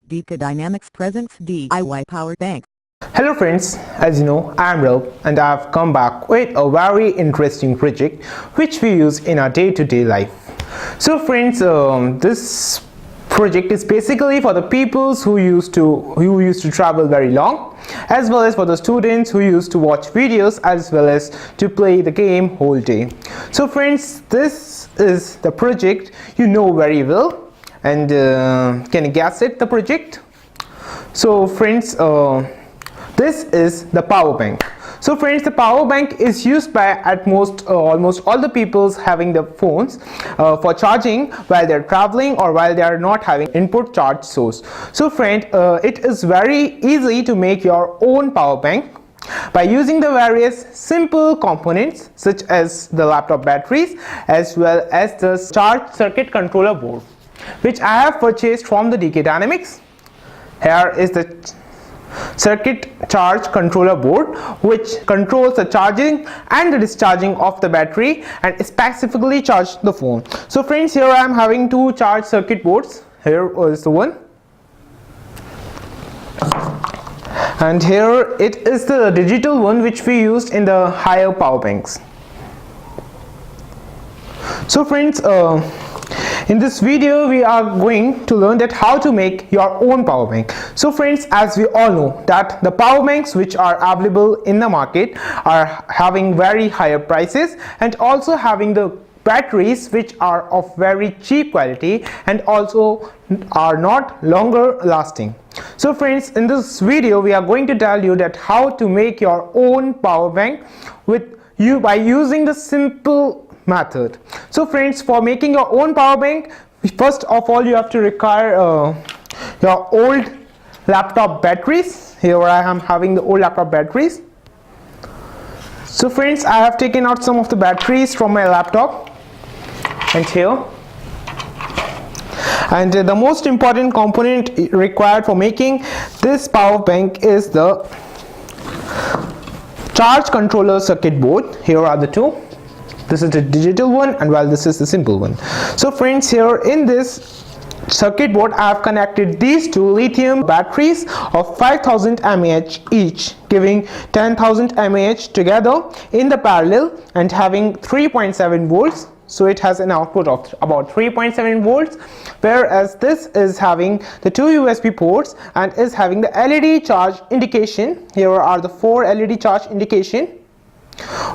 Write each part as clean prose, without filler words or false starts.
dkdynamics presents DIY power bank. Hello friends, as you know, I am Rob and I have come back with a very interesting project which we use in our day-to-day life. So friends, this project is basically for the people who used to travel very long, as well as for the students who used to watch videos, as well as to play the game whole day. So friends, this is the project you know very well. And can you guess it, the project? So friends, this is the power bank. So friends, the power bank is used by almost all the people having the phones for charging while they're traveling or while they are not having input charge source. So friend, it is very easy to make your own power bank by using the various simple components such as the laptop batteries as well as the charge circuit controller board, which I have purchased from the dkdynamics. Here is the circuit charge controller board, which controls the charging and the discharging of the battery and specifically charge the phone. So friends, here I am having two charge circuit boards. Here is the one, and here it is the digital one which we used in the higher power banks. So friends, in this video we are going to learn that how to make your own power bank. So friends, as we all know that the power banks which are available in the market are having very higher prices and also having the batteries which are of very cheap quality and also are not longer lasting. So friends, in this video we are going to tell you that how to make your own power bank by using the simple method. So friends, for making your own power bank, first of all you have to require your old laptop batteries. Here I am having the old laptop batteries. So friends, I have taken out some of the batteries from my laptop and here, and the most important component required for making this power bank is the charge controller circuit board. Here are the two. This is the digital one and while this is the simple one. So friends, here in this circuit board I have connected these two lithium batteries of 5000 mAh each, giving 10,000 mAh together in the parallel and having 3.7 volts. So it has an output of about 3.7 volts, whereas this is having the two USB ports and is having the LED charge indication. Here are the 4 LED charge indication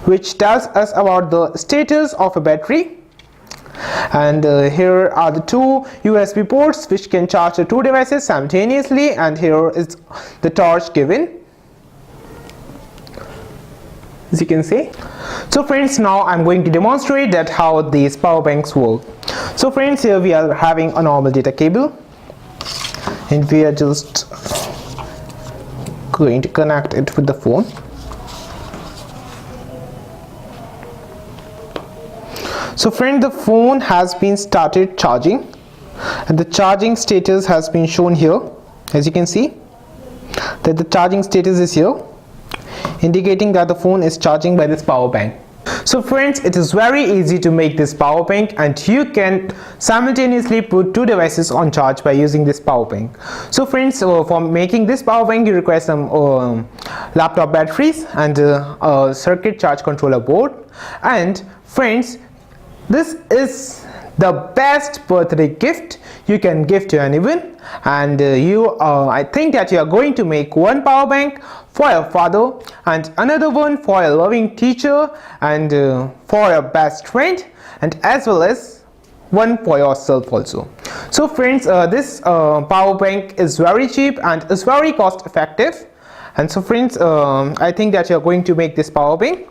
which tells us about the status of a battery, and here are the two USB ports which can charge the two devices simultaneously, and here is the torch given, as you can see. So friends, now I'm going to demonstrate that how these power banks work. So friends, here we are having a normal data cable and we are just going to connect it with the phone. So friend, the phone has been started charging and the charging status has been shown here. As you can see that the charging status is here, indicating that the phone is charging by this power bank. So friends, it is very easy to make this power bank and you can simultaneously put two devices on charge by using this power bank. So friends, for making this power bank you require some laptop batteries and a circuit charge controller board. And friends, this is the best birthday gift you can give to anyone, and I think that you are going to make one power bank for your father and another one for your loving teacher and for your best friend, and as well as one for yourself also. So friends, this power bank is very cheap and is very cost effective, and so friends, I think that you are going to make this power bank.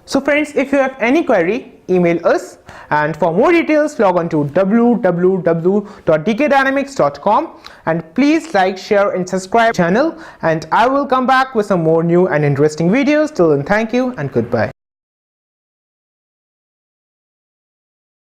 So friends, if you have any query, email us, and for more details log on to www.dkdynamics.com, and please like, share and subscribe channel, and I will come back with some more new and interesting videos. Till then, thank you and goodbye.